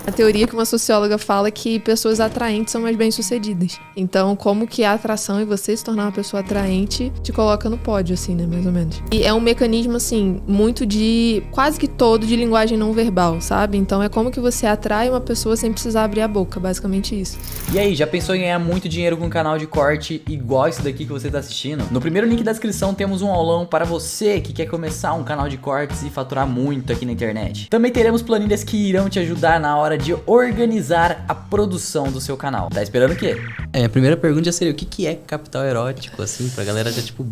A teoria que uma socióloga fala que pessoas atraentes são mais bem-sucedidas. Então, como que a atração e você se tornar uma pessoa atraente te coloca no pódio, assim, né, mais ou menos. E é um mecanismo, assim, muito de, quase que todo, de linguagem não verbal, sabe? Então, é como que você atrai uma pessoa sem precisar abrir a boca, basicamente isso. E aí, já pensou em ganhar muito dinheiro com um canal de corte igual esse daqui que você tá assistindo? No primeiro link da descrição temos um aulão para você que quer começar um canal de cortes e faturar muito aqui na internet. Também teremos planilhas que irão te ajudar na hora de organizar a produção do seu canal. Tá esperando o quê? A primeira pergunta já seria o que é capital erótico, assim, pra galera já tipo...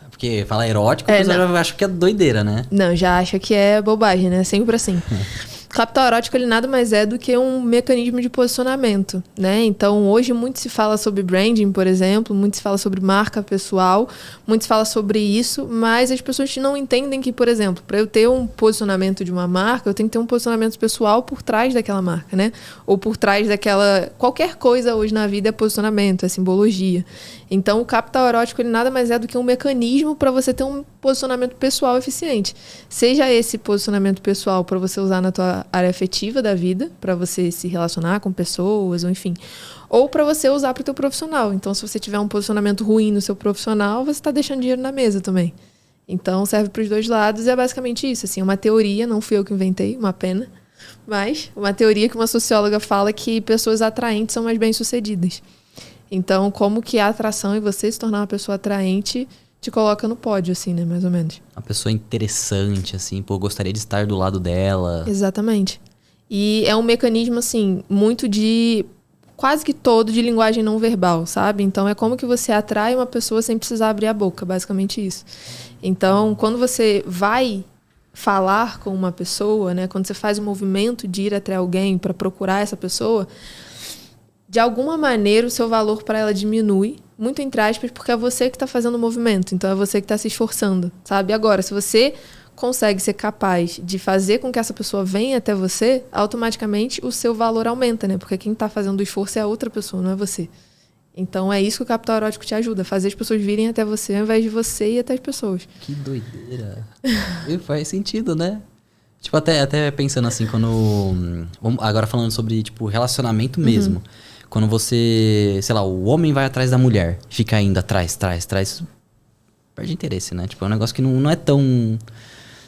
Porque falar erótico, eu já acho que é doideira, né? Não, já acha que é bobagem, né? Sempre assim. Capital erótico, ele nada mais é do que um mecanismo de posicionamento, né? Então, hoje muito se fala sobre branding, por exemplo, muito se fala sobre marca pessoal, muito se fala sobre isso, mas as pessoas não entendem que, por exemplo, para eu ter um posicionamento de uma marca, eu tenho que ter um posicionamento pessoal por trás daquela marca, né? Ou por trás daquela... Qualquer coisa hoje na vida é posicionamento, é simbologia. Então, o capital erótico, ele nada mais é do que um mecanismo para você ter um posicionamento pessoal eficiente. Seja esse posicionamento pessoal para você usar na tua área afetiva da vida, para você se relacionar com pessoas, ou enfim, ou para você usar para o teu profissional. Então, se você tiver um posicionamento ruim no seu profissional, você está deixando dinheiro na mesa também. Então, serve para os dois lados e é basicamente isso. Assim, uma teoria, não fui eu que inventei, uma pena, mas uma teoria que uma socióloga fala que pessoas atraentes são mais bem-sucedidas. Então, como que a atração e você se tornar uma pessoa atraente te coloca no pódio, assim, né? Mais ou menos. Uma pessoa interessante, assim, pô, gostaria de estar do lado dela. Exatamente. E é um mecanismo, assim, muito de... quase que todo de linguagem não verbal, sabe? Então, é como que você atrai uma pessoa sem precisar abrir a boca, basicamente isso. Então, quando você vai falar com uma pessoa, né? Quando você faz o movimento de ir até alguém para procurar essa pessoa... de alguma maneira o seu valor para ela diminui, muito entre aspas, porque é você que está fazendo o movimento, então é você que está se esforçando, sabe? Agora, se você consegue ser capaz de fazer com que essa pessoa venha até você, automaticamente o seu valor aumenta, né? Porque quem está fazendo o esforço é a outra pessoa, não é você. Então é isso que o capital erótico te ajuda, fazer as pessoas virem até você ao invés de você ir até as pessoas. Que doideira. E faz sentido, né? Tipo, até pensando assim, quando... Agora falando sobre, tipo, relacionamento mesmo. Quando você, sei lá, o homem vai atrás da mulher, fica indo atrás, perde interesse, né? Tipo, é um negócio que não é tão...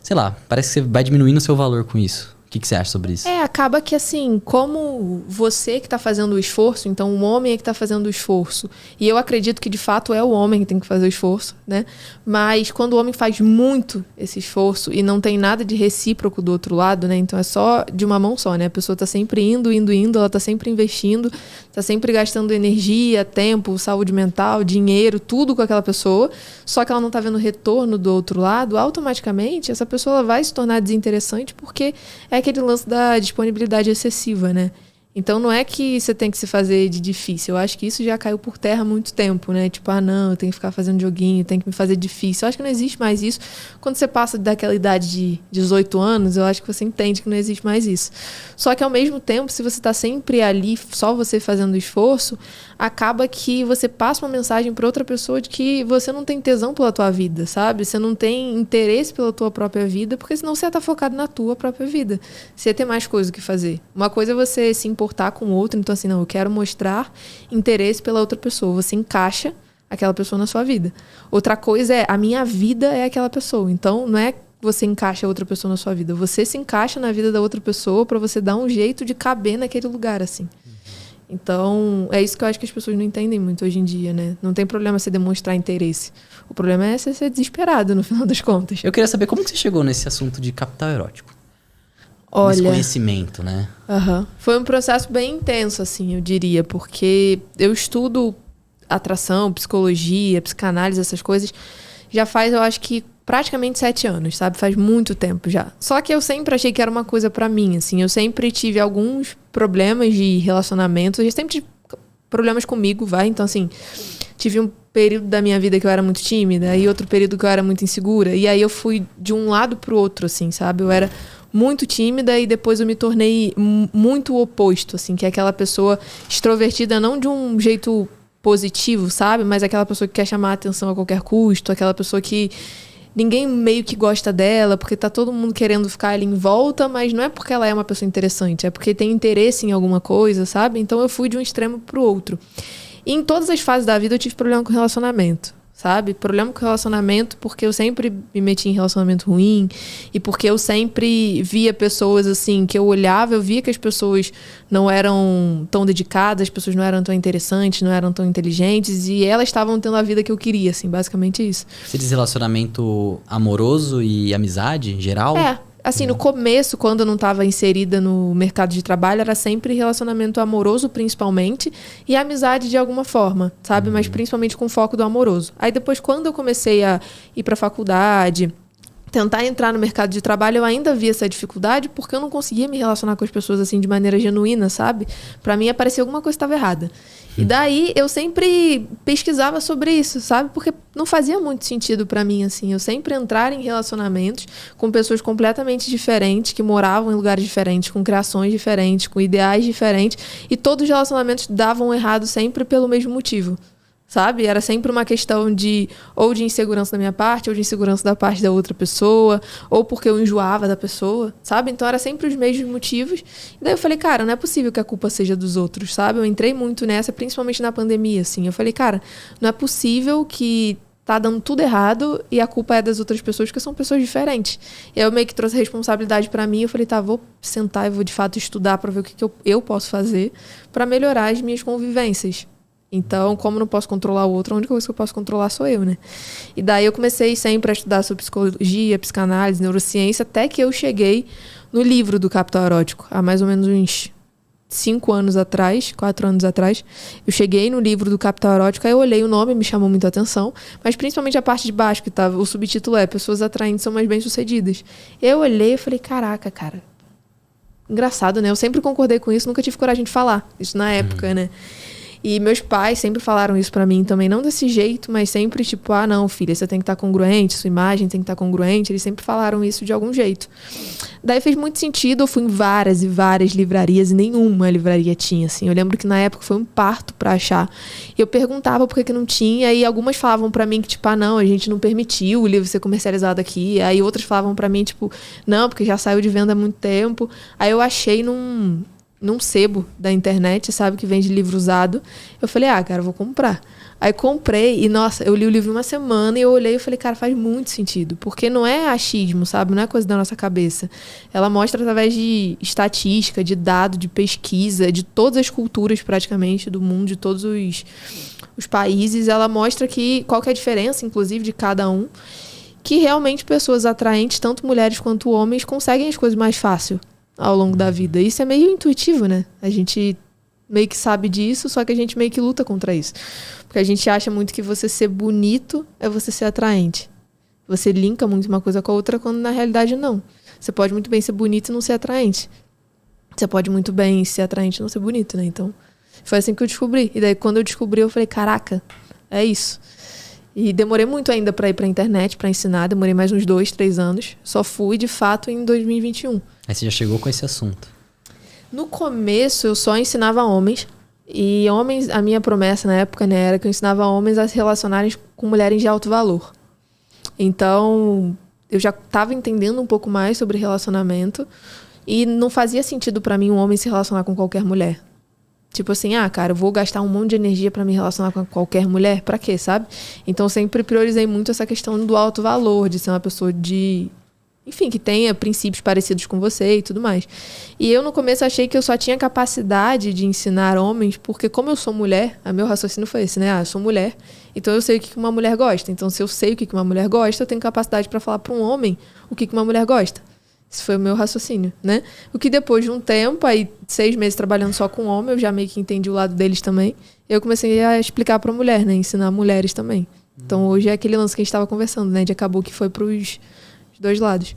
Sei lá, parece que você vai diminuindo o seu valor com isso. O que você acha sobre isso? Acaba que assim, como você que está fazendo o esforço, então o homem é que está fazendo o esforço, e eu acredito que de fato é o homem que tem que fazer o esforço, né? Mas quando o homem faz muito esse esforço e não tem nada de recíproco do outro lado, né? Então é só de uma mão só, né? A pessoa está sempre indo, ela está sempre investindo, está sempre gastando energia, tempo, saúde mental, dinheiro, tudo com aquela pessoa, só que ela não está vendo retorno do outro lado, automaticamente essa pessoa ela vai se tornar desinteressante porque é aquele lance da disponibilidade excessiva, né? Então não é que você tem que se fazer de difícil. Eu acho que isso já caiu por terra há muito tempo, né? Tipo, não, eu tenho que ficar fazendo joguinho, tenho que me fazer difícil. Eu acho que não existe mais isso. Quando você passa daquela idade de 18 anos, eu acho que você entende que não existe mais isso. Só que ao mesmo tempo, se você está sempre ali, só você fazendo esforço, acaba que você passa uma mensagem para outra pessoa de que você não tem tesão pela tua vida, sabe? Você não tem interesse pela tua própria vida, porque senão você está focado na tua própria vida. Você ia ter mais coisa o que fazer. Uma coisa é você se importar com o outro, então assim, não, eu quero mostrar interesse pela outra pessoa. Você encaixa aquela pessoa na sua vida. Outra coisa é, a minha vida é aquela pessoa. Então, não é você encaixa outra pessoa na sua vida. Você se encaixa na vida da outra pessoa para você dar um jeito de caber naquele lugar, assim. Então, é isso que eu acho que as pessoas não entendem muito hoje em dia, né? Não tem problema você demonstrar interesse. O problema é você ser desesperado, no final das contas. Eu queria saber como que você chegou nesse assunto de capital erótico. Olha, esse conhecimento, né? Foi um processo bem intenso, assim, eu diria, porque eu estudo atração, psicologia, psicanálise, essas coisas, já faz, eu acho que, praticamente 7 anos, sabe? Faz muito tempo já. Só que eu sempre achei que era uma coisa pra mim, assim. Eu sempre tive alguns problemas de relacionamento. Eu sempre tive problemas comigo, vai. Então, assim, tive um período da minha vida que eu era muito tímida e outro período que eu era muito insegura. E aí eu fui de um lado pro outro, assim, sabe? Eu era muito tímida e depois eu me tornei muito o oposto, assim. Que é aquela pessoa extrovertida, não de um jeito positivo, sabe? Mas aquela pessoa que quer chamar a atenção a qualquer custo. Aquela pessoa que ninguém meio que gosta dela, porque tá todo mundo querendo ficar ali em volta, mas não é porque ela é uma pessoa interessante, é porque tem interesse em alguma coisa, sabe? Então eu fui de um extremo pro outro. E em todas as fases da vida eu tive problema com relacionamento, sabe? Problema com relacionamento porque eu sempre me meti em relacionamento ruim e porque eu sempre via pessoas assim, que eu olhava, eu via que as pessoas não eram tão dedicadas, as pessoas não eram tão interessantes, não eram tão inteligentes e elas estavam tendo a vida que eu queria, assim, basicamente isso. Você diz relacionamento amoroso e amizade em geral? Assim, no começo, quando eu não estava inserida no mercado de trabalho, era sempre relacionamento amoroso, principalmente, e amizade de alguma forma, sabe? Mas principalmente com foco do amoroso. Aí depois, quando eu comecei a ir para a faculdade, tentar entrar no mercado de trabalho, eu ainda via essa dificuldade porque eu não conseguia me relacionar com as pessoas assim de maneira genuína, sabe? Para mim, aparecia alguma coisa que estava errada. E daí, eu sempre pesquisava sobre isso, sabe? Porque não fazia muito sentido para mim, assim. Eu sempre entrar em relacionamentos com pessoas completamente diferentes, que moravam em lugares diferentes, com criações diferentes, com ideais diferentes. E todos os relacionamentos davam errado sempre pelo mesmo motivo. Sabe? Era sempre uma questão de ou de insegurança da minha parte, ou de insegurança da parte da outra pessoa, ou porque eu enjoava da pessoa, sabe? Então era sempre os mesmos motivos. E daí eu falei, cara, não é possível que a culpa seja dos outros, sabe? Eu entrei muito nessa, principalmente na pandemia, assim. Eu falei, cara, não é possível que tá dando tudo errado e a culpa é das outras pessoas, porque são pessoas diferentes. E aí eu meio que trouxe a responsabilidade pra mim. Eu falei, tá, vou sentar e vou de fato estudar pra ver o que eu posso fazer pra melhorar as minhas convivências. Então, como não posso controlar o outro, a única coisa que eu posso controlar sou eu, né? E daí eu comecei sempre a estudar sobre psicologia, psicanálise, neurociência, até que eu cheguei no livro do Capital Erótico, há mais ou menos uns 4 anos atrás. Eu cheguei no livro do Capital Erótico, aí eu olhei o nome, me chamou muita atenção, mas principalmente a parte de baixo, que tava, o subtítulo é Pessoas Atraentes São Mais Bem-Sucedidas. Eu olhei e falei, caraca, cara, engraçado, né? Eu sempre concordei com isso, nunca tive coragem de falar isso na época, né? E meus pais sempre falaram isso pra mim também, não desse jeito, mas sempre tipo, ah, não, filha, você tem que estar congruente, sua imagem tem que estar congruente. Eles sempre falaram isso de algum jeito. Daí fez muito sentido, eu fui em várias e várias livrarias e nenhuma livraria tinha, assim. Eu lembro que na época foi um parto pra achar. E eu perguntava por que não tinha, e algumas falavam pra mim que tipo, ah, não, a gente não permitiu o livro ser comercializado aqui. Aí outras falavam pra mim, tipo, não, porque já saiu de venda há muito tempo. Aí eu achei num sebo da internet, sabe, que vende livro usado. Eu falei, ah, cara, eu vou comprar. Aí comprei e, nossa, eu li o livro uma semana e eu olhei e falei, cara, faz muito sentido. Porque não é achismo, sabe? Não é coisa da nossa cabeça. Ela mostra através de estatística, de dado, de pesquisa, de todas as culturas praticamente do mundo, de todos os países. Ela mostra que qual que é a diferença, inclusive, de cada um. Que realmente pessoas atraentes, tanto mulheres quanto homens, conseguem as coisas mais fácil ao longo da vida. Isso é meio intuitivo, né? A gente meio que sabe disso, só que a gente meio que luta contra isso. Porque a gente acha muito que você ser bonito é você ser atraente. Você linka muito uma coisa com a outra, quando na realidade não. Você pode muito bem ser bonito e não ser atraente. Você pode muito bem ser atraente e não ser bonito, né? Então, foi assim que eu descobri. E daí, quando eu descobri, eu falei, caraca, é isso. E demorei muito ainda pra ir pra internet, pra ensinar. Demorei mais uns 2, 3 anos. Só fui, de fato, em 2021. Aí você já chegou com esse assunto. No começo, eu só ensinava homens. E homens, a minha promessa na época, né, era que eu ensinava homens a se relacionarem com mulheres de alto valor. Então, eu já estava entendendo um pouco mais sobre relacionamento. E não fazia sentido pra mim um homem se relacionar com qualquer mulher. Tipo assim, ah, cara, eu vou gastar um monte de energia pra me relacionar com qualquer mulher? Pra quê, sabe? Então, eu sempre priorizei muito essa questão do alto valor, de ser uma pessoa de... Enfim, que tenha princípios parecidos com você e tudo mais. E eu, no começo, achei que eu só tinha capacidade de ensinar homens, porque como eu sou mulher, o meu raciocínio foi esse, né? Ah, eu sou mulher, então eu sei o que uma mulher gosta. Então, se eu sei o que uma mulher gosta, eu tenho capacidade pra falar pra um homem o que uma mulher gosta. Esse foi o meu raciocínio, né? O que depois de um tempo, aí 6 meses trabalhando só com homem, eu já meio que entendi o lado deles também. Eu comecei a explicar pra mulher, né? Ensinar mulheres também. Então hoje é aquele lance que a gente tava conversando, né? De acabou que foi pros 2 lados.